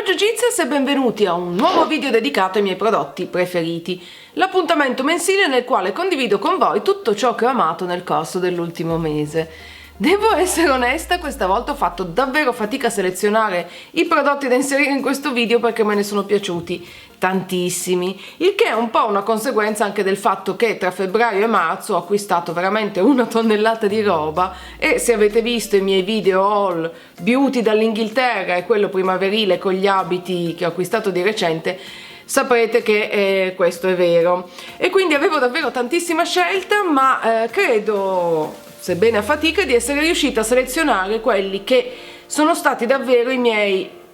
Jiu-Jitsu e benvenuti a un nuovo video dedicato ai miei prodotti preferiti, l'appuntamento mensile nel quale condivido con voi tutto ciò che ho amato nel corso dell'ultimo mese. Devo essere onesta, questa volta ho fatto davvero fatica a selezionare i prodotti da inserire in questo video perché me ne sono piaciuti tantissimi, il che è un po' una conseguenza anche del fatto che tra febbraio e marzo ho acquistato veramente una tonnellata di roba e se avete visto i miei video haul beauty dall'Inghilterra e quello primaverile con gli abiti che ho acquistato di recente, saprete che questo è vero. E quindi avevo davvero tantissima scelta, ma credo, sebbene a fatica, di essere riuscita a selezionare quelli che sono stati davvero i miei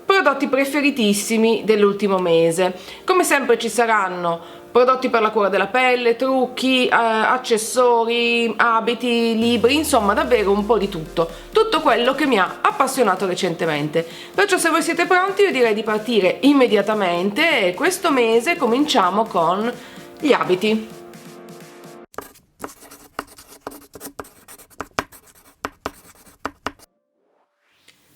prodotti preferitissimi dell'ultimo mese. Come sempre ci saranno prodotti per la cura della pelle, trucchi, accessori, abiti, libri, insomma davvero un po' di tutto quello che mi ha appassionato recentemente. Perciò se voi siete pronti io direi di partire immediatamente e questo mese cominciamo con gli abiti.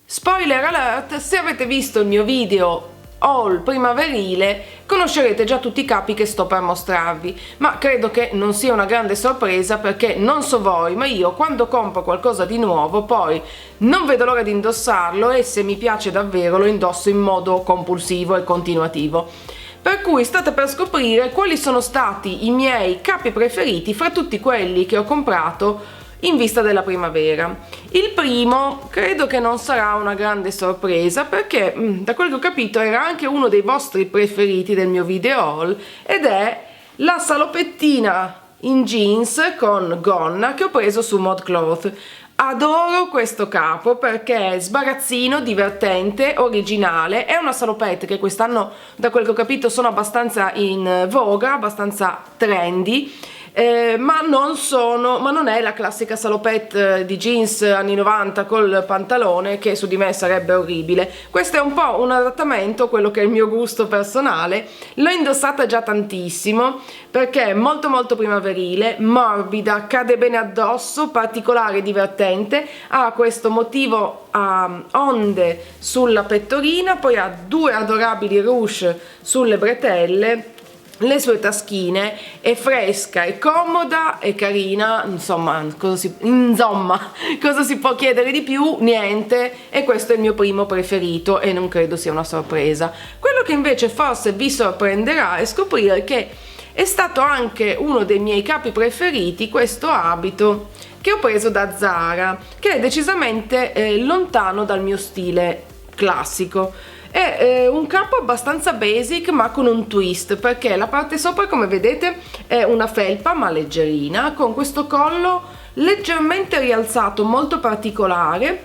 Spoiler alert, se avete visto il mio video haul primaverile conoscerete già tutti i capi che sto per mostrarvi, ma credo che non sia una grande sorpresa perché non so voi, ma io quando compro qualcosa di nuovo poi non vedo l'ora di indossarlo e se mi piace davvero lo indosso in modo compulsivo e continuativo. Per cui state per scoprire quali sono stati i miei capi preferiti fra tutti quelli che ho comprato in vista della primavera. Il primo credo che non sarà una grande sorpresa perché da quel che ho capito era anche uno dei vostri preferiti del mio video haul ed è la salopettina in jeans con gonna che ho preso su ModCloth. Adoro questo capo perché è sbarazzino, divertente, originale, è una salopette che quest'anno da quel che ho capito sono abbastanza in voga, abbastanza trendy. Ma non è la classica salopette di jeans anni 90 col pantalone che su di me sarebbe orribile. Questo è un po' un adattamento a quello che è il mio gusto personale. L'ho indossata già tantissimo perché è molto primaverile, morbida, cade bene addosso, particolare, divertente, ha questo motivo a onde sulla pettorina, poi ha due adorabili ruche sulle bretelle, le sue taschine, è fresca, è comoda, è carina, insomma cosa si può chiedere di più? Niente, e questo è il mio primo preferito e non credo sia una sorpresa. Quello che invece forse vi sorprenderà è scoprire che è stato anche uno dei miei capi preferiti questo abito che ho preso da Zara, che è decisamente lontano dal mio stile classico. È un capo abbastanza basic ma con un twist perché la parte sopra, come vedete, è una felpa ma leggerina con questo collo leggermente rialzato, molto particolare,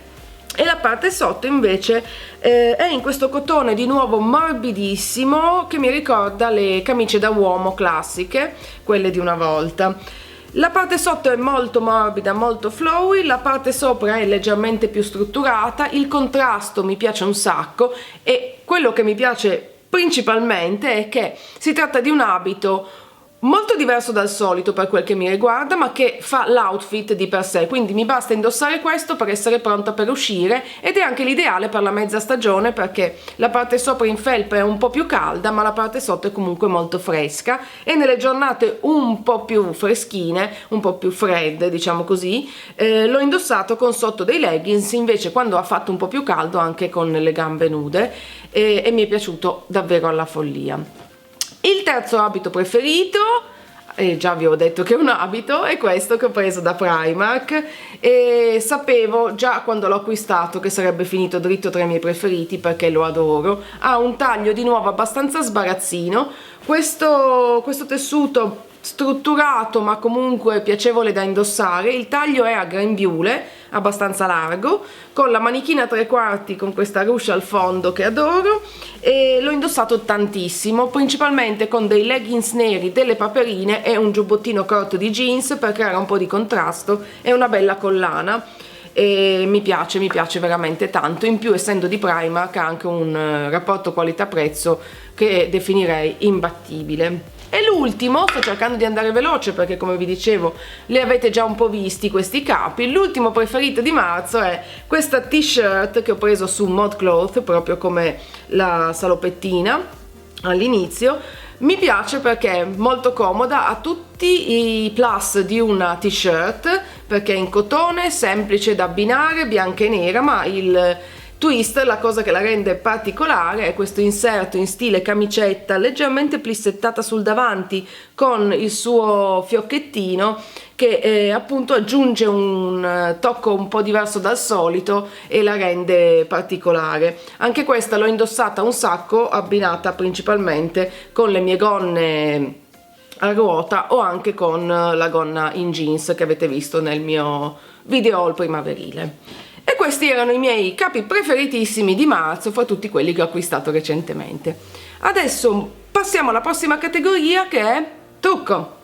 e la parte sotto invece è in questo cotone di nuovo morbidissimo che mi ricorda le camicie da uomo classiche, quelle di una volta. La parte sotto è molto morbida, molto flowy, la parte sopra è leggermente più strutturata, il contrasto mi piace un sacco e quello che mi piace principalmente è che si tratta di un abito molto diverso dal solito per quel che mi riguarda, ma che fa l'outfit di per sé, quindi mi basta indossare questo per essere pronta per uscire ed è anche l'ideale per la mezza stagione perché la parte sopra in felpa è un po' più calda ma la parte sotto è comunque molto fresca e nelle giornate un po' più freschine, un po' più fredde diciamo così, l'ho indossato con sotto dei leggings, invece quando ha fatto un po' più caldo anche con le gambe nude e mi è piaciuto davvero alla follia. Il terzo abito preferito, già vi ho detto che è un abito, è questo che ho preso da Primark e sapevo già quando l'ho acquistato che sarebbe finito dritto tra i miei preferiti perché lo adoro. Ha un taglio di nuovo abbastanza sbarazzino, questo tessuto strutturato ma comunque piacevole da indossare, il taglio è a grembiule abbastanza largo con la manichina a 3/4 con questa ruche al fondo che adoro e l'ho indossato tantissimo, principalmente con dei leggings neri, delle paperine e un giubbottino corto di jeans per creare un po' di contrasto e una bella collana e mi piace veramente tanto. In più, essendo di Primark, ha anche un rapporto qualità-prezzo che definirei imbattibile. E l'ultimo, sto cercando di andare veloce perché come vi dicevo li avete già un po' visti questi capi, l'ultimo preferito di marzo è questa t-shirt che ho preso su ModCloth, proprio come la salopettina all'inizio. Mi piace perché è molto comoda, ha tutti i plus di una t-shirt perché è in cotone, semplice da abbinare, bianca e nera, ma il twist, la cosa che la rende particolare, è questo inserto in stile camicetta leggermente plissettata sul davanti con il suo fiocchettino che appunto aggiunge un tocco un po' diverso dal solito e la rende particolare. Anche questa l'ho indossata un sacco, abbinata principalmente con le mie gonne a ruota o anche con la gonna in jeans che avete visto nel mio video haul primaverile. E questi erano i miei capi preferitissimi di marzo fra tutti quelli che ho acquistato recentemente. Adesso passiamo alla prossima categoria che è trucco.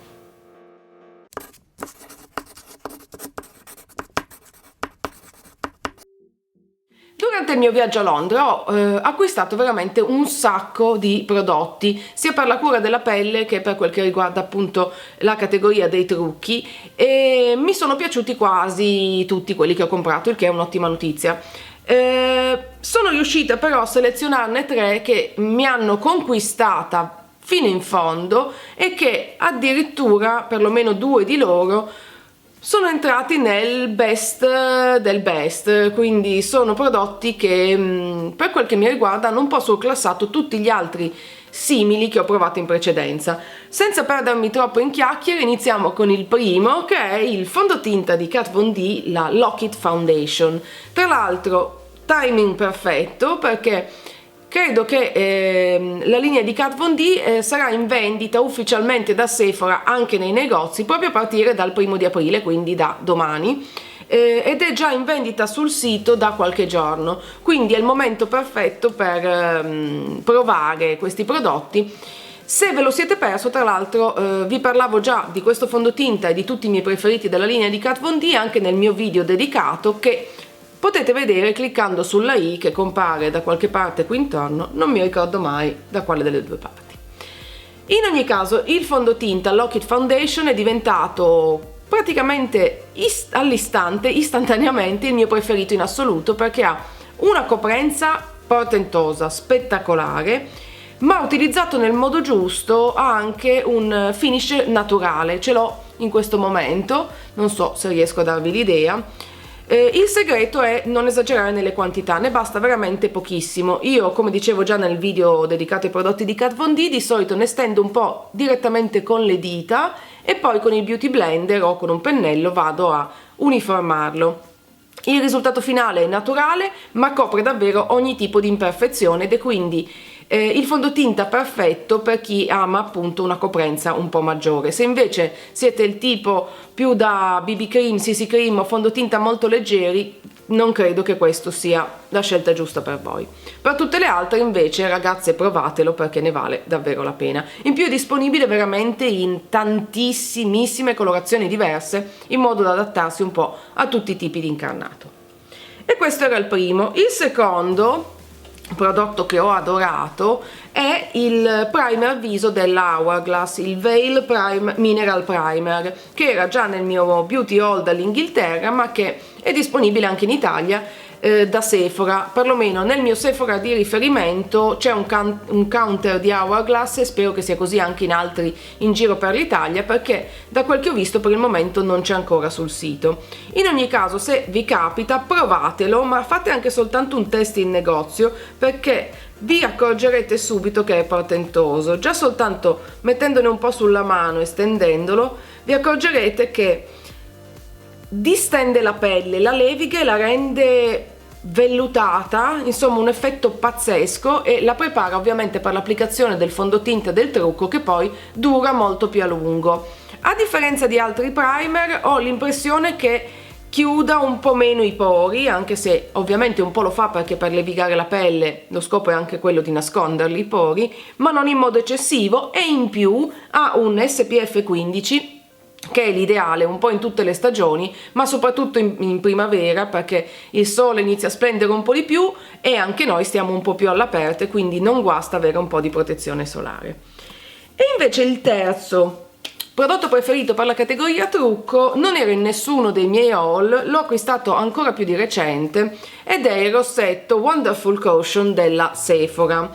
Durante il mio viaggio a Londra ho acquistato veramente un sacco di prodotti, sia per la cura della pelle che per quel che riguarda appunto la categoria dei trucchi, e mi sono piaciuti quasi tutti quelli che ho comprato, il che è un'ottima notizia. Sono riuscita però a selezionarne 3 che mi hanno conquistata fino in fondo e che addirittura, perlomeno 2 di loro, sono entrati nel best del best, quindi sono prodotti che per quel che mi riguarda hanno un po' surclassato tutti gli altri simili che ho provato in precedenza. Senza perdermi troppo in chiacchiere, iniziamo con il primo, che è il fondotinta di Kat Von D, la Lock It Foundation. Tra l'altro timing perfetto perché credo che la linea di Kat Von D sarà in vendita ufficialmente da Sephora anche nei negozi proprio a partire dal 1° di aprile, quindi da domani, ed è già in vendita sul sito da qualche giorno, quindi è il momento perfetto per provare questi prodotti. Se ve lo siete perso, tra l'altro vi parlavo già di questo fondotinta e di tutti i miei preferiti della linea di Kat Von D anche nel mio video dedicato, che potete vedere cliccando sulla i che compare da qualche parte qui intorno, non mi ricordo mai da quale delle 2 parti. In ogni caso il fondotinta Lock It Foundation è diventato praticamente all'istante, istantaneamente, il mio preferito in assoluto perché ha una coprenza portentosa, spettacolare, ma utilizzato nel modo giusto ha anche un finish naturale. Ce l'ho in questo momento, non so se riesco a darvi l'idea. Il segreto è non esagerare nelle quantità, ne basta veramente pochissimo. Io, come dicevo già nel video dedicato ai prodotti di Kat Von D, di solito ne stendo un po' direttamente con le dita e poi con il beauty blender o con un pennello vado a uniformarlo. Il risultato finale è naturale ma copre davvero ogni tipo di imperfezione ed è quindi il fondotinta perfetto per chi ama appunto una coprenza un po' maggiore. Se invece siete il tipo più da BB cream, CC cream o fondotinta molto leggeri, non credo che questo sia la scelta giusta per voi. Per tutte le altre invece, ragazze, provatelo perché ne vale davvero la pena. In più è disponibile veramente in tantissimissime colorazioni diverse, in modo da adattarsi un po' a tutti i tipi di incarnato. E questo era il primo. Il secondo prodotto che ho adorato è il primer viso della Hourglass, il Veil Mineral Primer, che era già nel mio beauty haul dall'Inghilterra ma che è disponibile anche in Italia da Sephora. Perlomeno nel mio Sephora di riferimento c'è un counter di Hourglass e spero che sia così anche in altri in giro per l'Italia, perché da quel che ho visto per il momento non c'è ancora sul sito. In ogni caso, se vi capita, provatelo, ma fate anche soltanto un test in negozio perché vi accorgerete subito che è portentoso. Già soltanto mettendone un po' sulla mano e stendendolo vi accorgerete che distende la pelle, la leviga e la rende vellutata, insomma un effetto pazzesco, e la prepara ovviamente per l'applicazione del fondotinta del trucco che poi dura molto più a lungo. A differenza di altri primer ho l'impressione che chiuda un po' meno i pori, anche se ovviamente un po' lo fa perché per levigare la pelle lo scopo è anche quello di nasconderli i pori, ma non in modo eccessivo, e in più ha un SPF 15 che è l'ideale un po' in tutte le stagioni, ma soprattutto in primavera, perché il sole inizia a splendere un po' di più e anche noi stiamo un po' più all'aperto e quindi non guasta avere un po' di protezione solare. E invece il terzo prodotto preferito per la categoria trucco non era in nessuno dei miei haul, l'ho acquistato ancora più di recente ed è il rossetto Wonderful Caution della Sephora.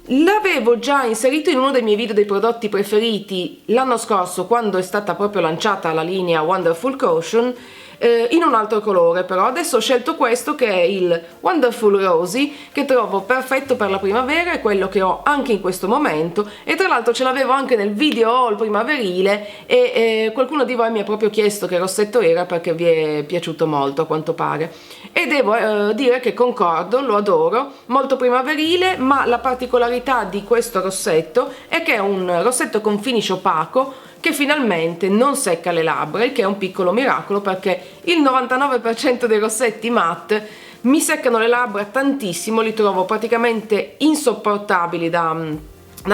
L'avevo già inserito in uno dei miei video dei prodotti preferiti l'anno scorso, quando è stata proprio lanciata la linea Wonderful Caution, in un altro colore, però adesso ho scelto questo, che è il Wonderful Rosy, che trovo perfetto per la primavera, è quello che ho anche in questo momento, e tra l'altro ce l'avevo anche nel video haul primaverile e qualcuno di voi mi ha proprio chiesto che rossetto era, perché vi è piaciuto molto a quanto pare, e devo dire che concordo, lo adoro, molto primaverile, ma la particolarità di questo rossetto è che è un rossetto con finish opaco che finalmente non secca le labbra, il che è un piccolo miracolo, perché il 99% dei rossetti matte mi seccano le labbra tantissimo, li trovo praticamente insopportabili da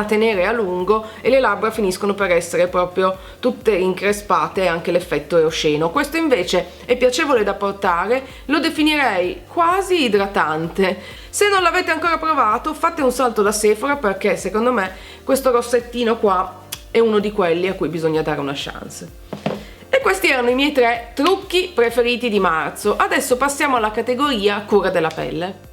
tenere a lungo e le labbra finiscono per essere proprio tutte increspate, e anche l'effetto è osceno. Questo invece è piacevole da portare, lo definirei quasi idratante. Se non l'avete ancora provato, fate un salto da Sephora, perché secondo me questo rossettino qua è uno di quelli a cui bisogna dare una chance. E questi erano i miei 3 trucchi preferiti di marzo. Adesso passiamo alla categoria cura della pelle.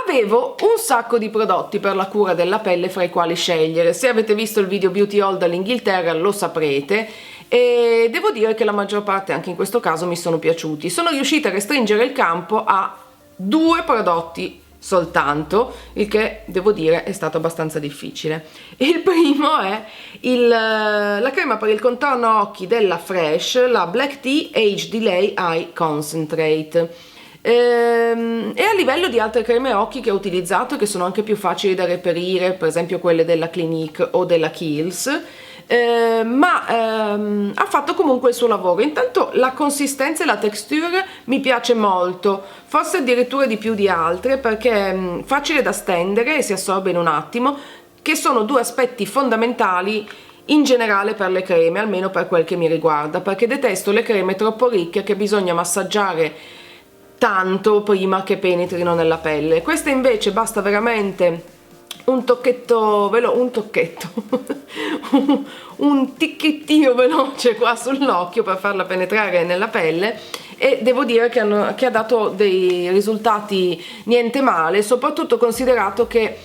Avevo un sacco di prodotti per la cura della pelle fra i quali scegliere. Se avete visto il video beauty haul dall'Inghilterra lo saprete, e devo dire che la maggior parte anche in questo caso mi sono piaciuti. Sono riuscita a restringere il campo a 2 prodotti soltanto, il che devo dire è stato abbastanza difficile. Il primo è la crema per il contorno occhi della Fresh, la Black Tea Age Delay Eye Concentrate. E a livello di altre creme occhi che ho utilizzato, che sono anche più facili da reperire, per esempio quelle della Clinique o della Kiehl's, ha fatto comunque il suo lavoro. Intanto la consistenza e la texture mi piace molto, forse addirittura di più di altre, perché è facile da stendere e si assorbe in un attimo, che sono 2 aspetti fondamentali in generale per le creme, almeno per quel che mi riguarda, perché detesto le creme troppo ricche che bisogna massaggiare tanto prima che penetrino nella pelle. Questa invece basta veramente un tocchetto un ticchettio veloce qua sull'occhio per farla penetrare nella pelle, e devo dire che ha dato dei risultati niente male, soprattutto considerato che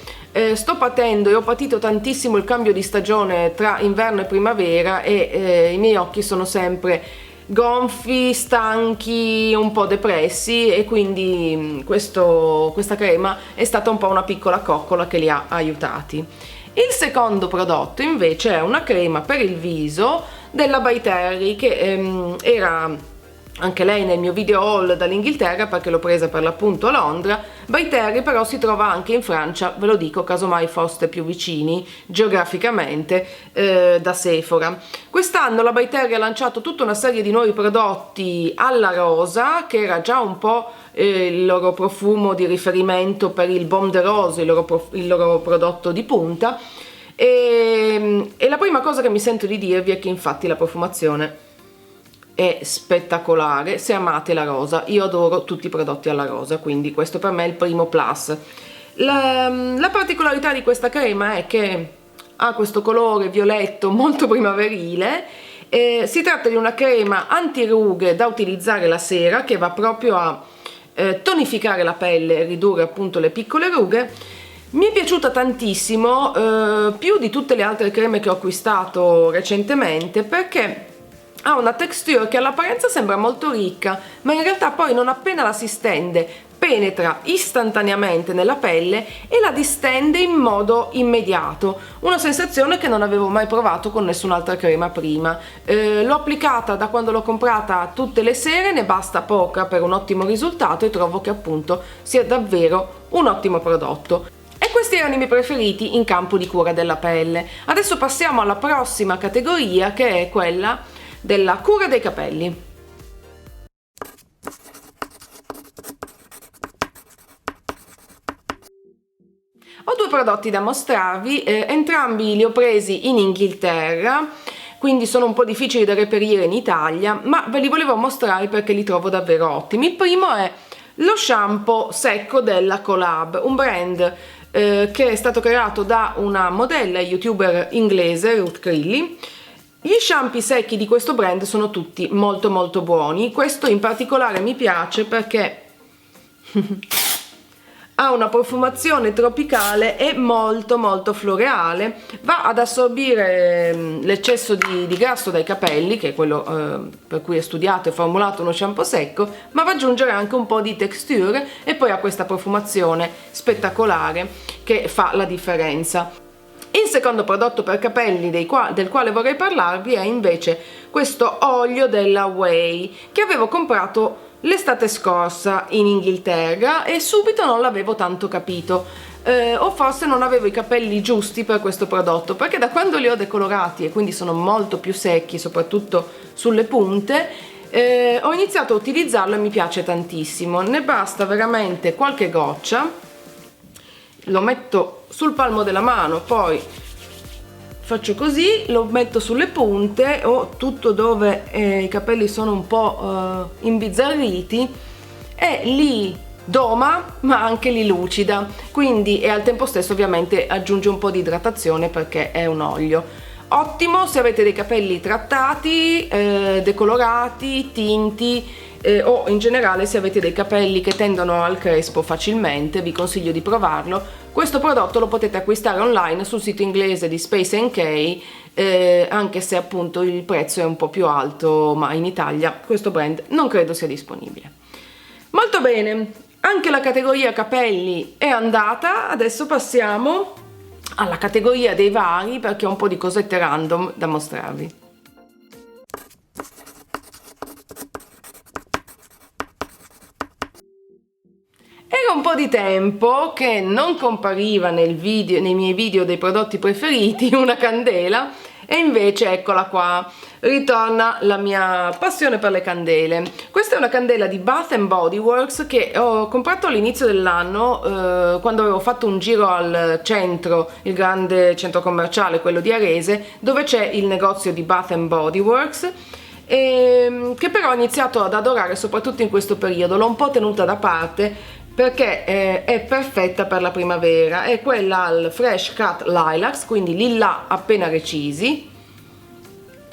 sto patendo e ho patito tantissimo il cambio di stagione tra inverno e primavera, e i miei occhi sono sempre gonfi, stanchi, un po' depressi, e quindi questa crema è stata un po' una piccola coccola che li ha aiutati. Il secondo prodotto invece è una crema per il viso della By Terry, che era anche lei nel mio video haul dall'Inghilterra, perché l'ho presa per l'appunto a Londra. By Terry però si trova anche in Francia, ve lo dico casomai foste più vicini geograficamente da Sephora. Quest'anno la By Terry ha lanciato tutta una serie di nuovi prodotti alla rosa, che era già un po' il loro profumo di riferimento per il Baume de Rose, il loro prodotto di punta, e la prima cosa che mi sento di dirvi è che infatti la profumazione è spettacolare. Se amate la rosa, io adoro tutti i prodotti alla rosa, quindi questo per me è il primo plus. La particolarità di questa crema è che ha questo colore violetto molto primaverile. Si tratta di una crema antirughe da utilizzare la sera, che va proprio a tonificare la pelle e ridurre appunto le piccole rughe. Mi è piaciuta tantissimo, più di tutte le altre creme che ho acquistato recentemente, perché ha una texture che all'apparenza sembra molto ricca, ma in realtà poi non appena la si stende penetra istantaneamente nella pelle e la distende in modo immediato, una sensazione che non avevo mai provato con nessun'altra crema prima. L'ho applicata da quando l'ho comprata tutte le sere, ne basta poca per un ottimo risultato, e trovo che appunto sia davvero un ottimo prodotto. E questi erano i miei preferiti in campo di cura della pelle. Adesso passiamo alla prossima categoria, che è quella della cura dei capelli. Ho 2 prodotti da mostrarvi, entrambi li ho presi in Inghilterra, quindi sono un po' difficili da reperire in Italia, ma ve li volevo mostrare perché li trovo davvero ottimi. Il primo è lo shampoo secco della Collab, un brand che è stato creato da una modella e youtuber inglese, Ruth Crilly. Gli shampoo secchi di questo brand sono tutti molto molto buoni. Questo in particolare mi piace perché ha una profumazione tropicale e molto molto floreale, va ad assorbire l'eccesso di grasso dai capelli, che è quello per cui è studiato e formulato uno shampoo secco, ma va ad aggiungere anche un po' di texture e poi ha questa profumazione spettacolare che fa la differenza. Il secondo prodotto per capelli del quale vorrei parlarvi è invece questo olio della Way, che avevo comprato l'estate scorsa in Inghilterra e subito non l'avevo tanto capito, o forse non avevo i capelli giusti per questo prodotto, perché da quando li ho decolorati e quindi sono molto più secchi, soprattutto sulle punte, ho iniziato a utilizzarlo e mi piace tantissimo. Ne basta veramente qualche goccia, lo metto sul palmo della mano, poi faccio così, lo metto sulle punte o tutto dove i capelli sono un po' imbizzarriti e li doma ma anche li lucida, quindi e al tempo stesso ovviamente aggiunge un po' di idratazione perché è un olio. Ottimo se avete dei capelli trattati, decolorati, tinti, o in generale se avete dei capelli che tendono al crespo facilmente, vi consiglio di provarlo. Questo prodotto lo potete acquistare online sul sito inglese di Space NK, anche se appunto il prezzo è un po' più alto, ma in Italia questo brand non credo sia disponibile. Molto bene, anche la categoria capelli è andata, adesso passiamo alla categoria dei vari perché ho un po' di cosette random da mostrarvi. Era un po' di tempo che non compariva nei miei video dei prodotti preferiti una candela e invece eccola qua, ritorna la mia passione per le candele. Questa è una candela di Bath & Body Works che ho comprato all'inizio dell'anno, quando avevo fatto un giro al centro, il grande centro commerciale, quello di Arese, dove c'è il negozio di Bath & Body Works, che però ho iniziato ad adorare soprattutto in questo periodo. L'ho un po' tenuta da parte perché è perfetta per la primavera, è quella al Fresh Cut Lilacs, quindi lilla appena recisi,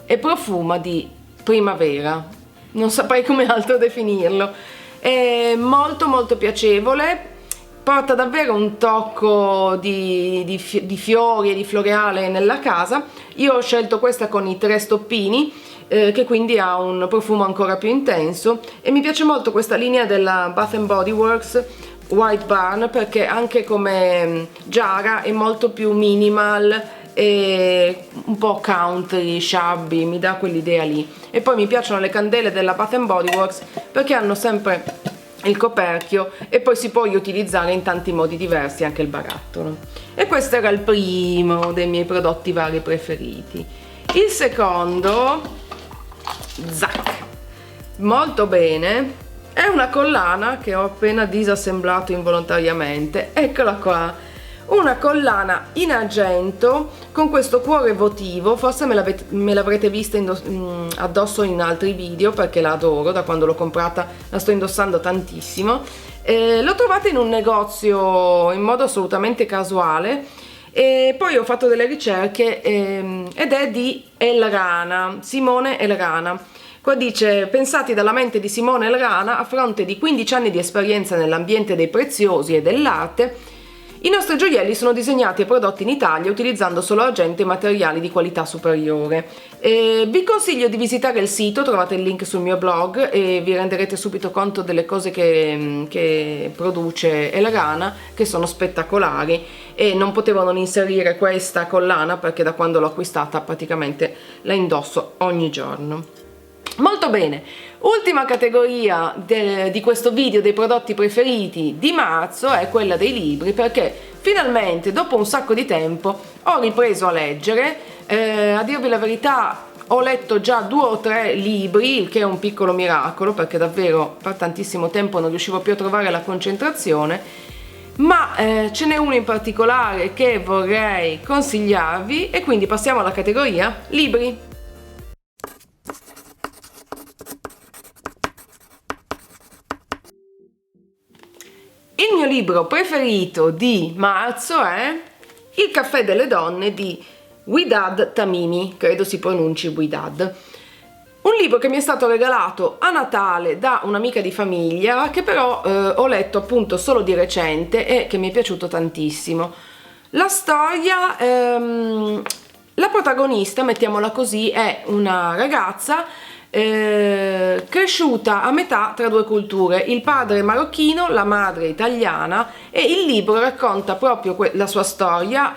e profuma di primavera, non saprei come altro definirlo. È molto molto piacevole, porta davvero un tocco di fiori e di floreale nella casa. Io ho scelto questa con i 3 stoppini, che quindi ha un profumo ancora più intenso, e mi piace molto questa linea della Bath & Body Works White Barn perché anche come giara è molto più minimal e un po' country, shabby, mi dà quell'idea lì. E poi mi piacciono le candele della Bath & Body Works perché hanno sempre il coperchio e poi si può riutilizzare in tanti modi diversi anche il barattolo. E questo era il primo dei miei prodotti vari preferiti. Il secondo, zac, molto bene, è una collana che ho appena disassemblato involontariamente. Eccola qua, una collana in argento con questo cuore votivo. Forse me l'avrete vista addosso in altri video perché la adoro, da quando l'ho comprata la sto indossando tantissimo. L'ho trovata in un negozio in modo assolutamente casuale e poi ho fatto delle ricerche ed è di Elrana, Simone Elrana. Qua dice: pensati dalla mente di Simone Elrana, a fronte di 15 anni di esperienza nell'ambiente dei preziosi e dell'arte, i nostri gioielli sono disegnati e prodotti in Italia utilizzando solo argento e materiali di qualità superiore. Vi consiglio di visitare il sito, trovate il link sul mio blog e vi renderete subito conto delle cose che produce Elrana, che sono spettacolari, e non potevo non inserire questa collana perché da quando l'ho acquistata praticamente la indosso ogni giorno. Molto bene, ultima categoria di questo video dei prodotti preferiti di marzo è quella dei libri, perché finalmente dopo un sacco di tempo ho ripreso a leggere. A dirvi la verità, ho letto già 2 o 3 libri, il che è un piccolo miracolo perché davvero per tantissimo tempo non riuscivo più a trovare la concentrazione, ma ce n'è uno in particolare che vorrei consigliarvi e quindi passiamo alla categoria libri. libro preferito di marzo è Il caffè delle donne di Widad Tamimi, credo si pronunci Widad. Un libro che mi è stato regalato a Natale da un'amica di famiglia, che però ho letto appunto solo di recente e che mi è piaciuto tantissimo. La storia, la protagonista, mettiamola così, è una ragazza cresciuta a metà tra due culture, il padre marocchino, la madre italiana, e il libro racconta proprio la sua storia,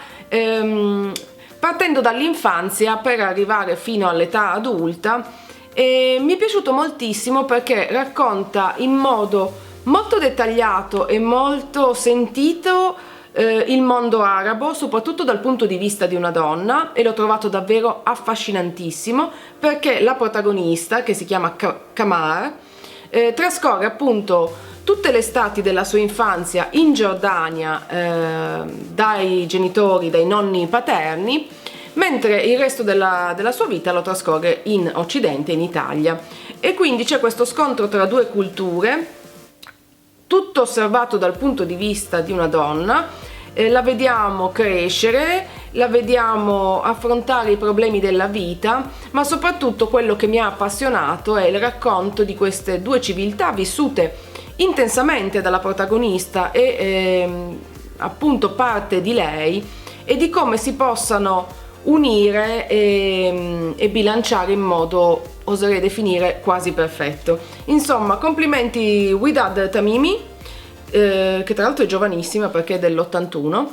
partendo dall'infanzia per arrivare fino all'età adulta. E mi è piaciuto moltissimo perché racconta in modo molto dettagliato e molto sentito il mondo arabo, soprattutto dal punto di vista di una donna, e l'ho trovato davvero affascinantissimo perché la protagonista, che si chiama Kamar, trascorre appunto tutte le estati della sua infanzia in Giordania dai genitori, dai nonni paterni, mentre il resto della sua vita lo trascorre in Occidente, in Italia. E quindi c'è questo scontro tra due culture, tutto osservato dal punto di vista di una donna. La vediamo crescere, la vediamo affrontare i problemi della vita, ma soprattutto quello che mi ha appassionato è il racconto di queste due civiltà vissute intensamente dalla protagonista e appunto parte di lei, e di come si possano unire e bilanciare in modo, oserei definire, quasi perfetto. Insomma, complimenti Widad Tamimi, che tra l'altro è giovanissima perché è dell'81,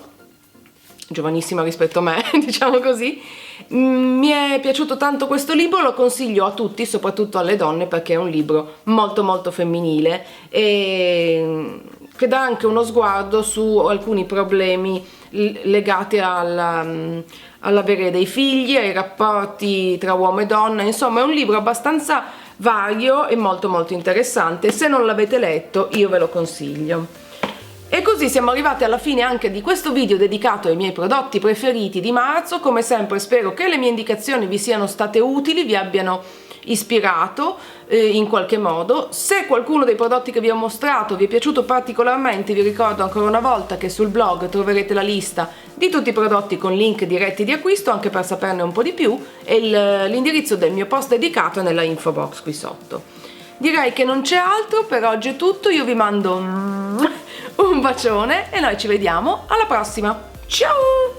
giovanissima rispetto a me, diciamo così. Mi è piaciuto tanto questo libro, lo consiglio a tutti, soprattutto alle donne, perché è un libro molto molto femminile e che dà anche uno sguardo su alcuni problemi legati all'avere dei figli, ai rapporti tra uomo e donna. Insomma, è un libro abbastanza vario e molto molto interessante. Se non l'avete letto, io ve lo consiglio. E così siamo arrivati alla fine anche di questo video dedicato ai miei prodotti preferiti di marzo. Come sempre spero che le mie indicazioni vi siano state utili, vi abbiano ispirato in qualche modo. Se qualcuno dei prodotti che vi ho mostrato vi è piaciuto particolarmente, vi ricordo ancora una volta che sul blog troverete la lista di tutti i prodotti con link diretti di acquisto, anche per saperne un po' di più, e l'indirizzo del mio post dedicato è nella info box qui sotto. Direi che non c'è altro, per oggi è tutto, io vi mando un bacione e noi ci vediamo alla prossima, ciao!